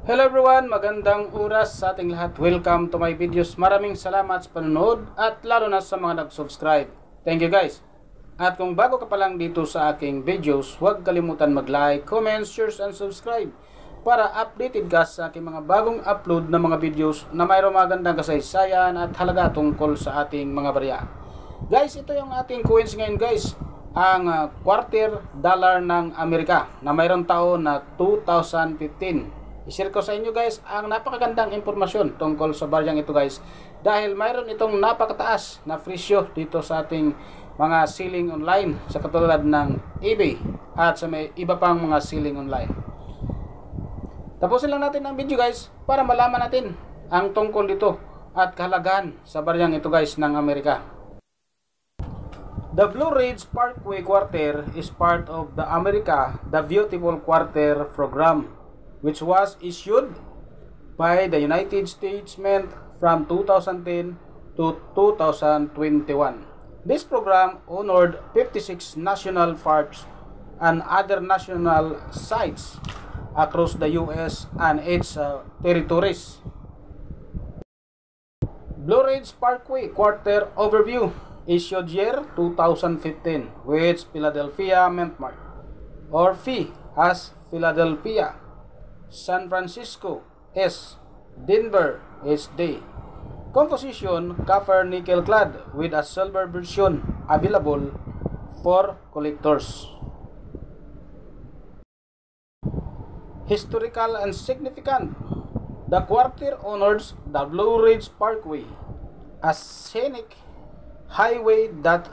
Hello everyone, magandang oras sa ating lahat. Welcome to my videos. Maraming salamat sa panonood at lalo na sa mga nag-subscribe. Thank you guys. At kung bago ka pa lang dito sa aking videos, huwag kalimutan mag-like, comment, share, and subscribe para updated ka sa aking mga bagong upload na mga videos na mayroong magandang kasaysayan at halaga tungkol sa ating mga barya. Guys, ito yung ating coins ngayon guys. Ang quarter dollar ng Amerika na mayroong taon na 2015. I-share ko sa inyo guys ang napakagandang impormasyon tungkol sa baryang ito guys, dahil mayroon itong napakataas na presyo dito sa ating mga selling online sa katulad ng eBay at sa may iba pang mga selling online. Tapusin lang natin ang video guys para malaman natin ang tungkol dito at kahalagahan sa baryang ito guys ng Amerika. The Blue Ridge Parkway Quarter is part of the America the Beautiful Quarter program, which was issued by the United States Mint from 2010 to 2021. This program honored 56 national parks and other national sites across the U.S. and its territories. Blue Ridge Parkway Quarter Overview, issued year 2015, which Philadelphia Mint Mark, or PHI, as Philadelphia, San Francisco S, Denver SD. Composition copper nickel clad with a silver version available for collectors. Historical and significant. The quarter honors the Blue Ridge Parkway, a scenic highway that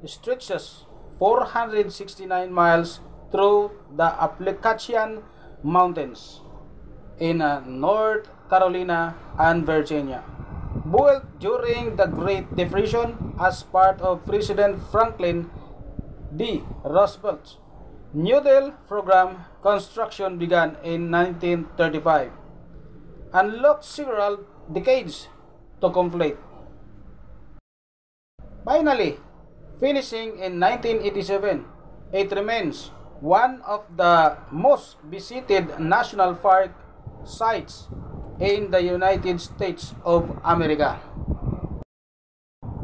stretches 469 miles through the Appalachian Mountains in North Carolina and Virginia. Built during the Great Depression as part of President Franklin D. Roosevelt's New Deal program, construction began in 1935 and took several decades to complete. Finally, finishing in 1987, it remains one of the most visited national park sites in the United States of America.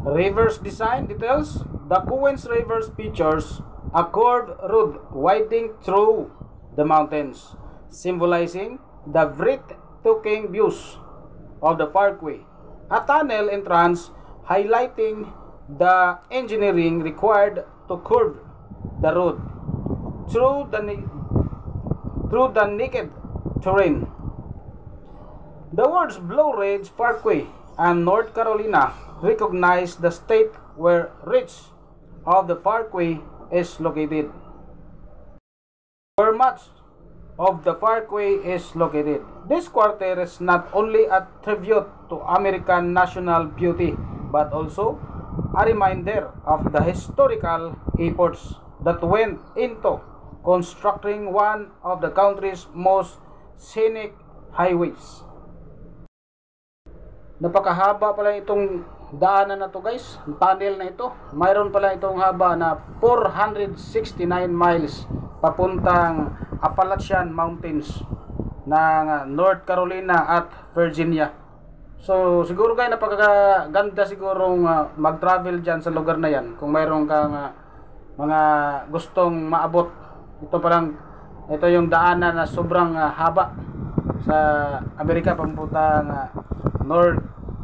Rivers design details. The Cowens River features a curved road winding through the mountains, symbolizing the breathtaking views of the parkway. A tunnel entrance highlighting the engineering required to curve the road through the naked terrain. The words Blue Ridge Parkway and North Carolina recognize the state where reach of the parkway is located, where much of the parkway is located. This quarter is not only a tribute to American national beauty, but also a reminder of the historical efforts that went into constructing one of the country's most scenic highways. Napakahaba pala itong daanan na to guys, tunnel na ito. Mayroon pala itong haba na 469 miles papuntang Appalachian Mountains ng North Carolina at Virginia. So siguro guys, napakaganda sigurong mag-travel dyan sa lugar na yan kung mayroon kang mga gustong maabot. Ito yung daanan na sobrang haba sa Amerika papuntang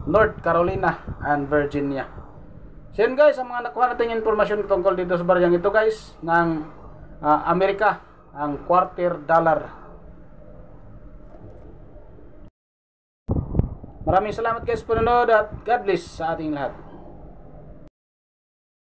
North Carolina and Virginia. So yun guys, ang mga nakuha natin informasyon tungkol dito sa baryang ito guys ng Amerika, ang quarter dollar. Maraming salamat guys po nanood at God bless sa ating lahat.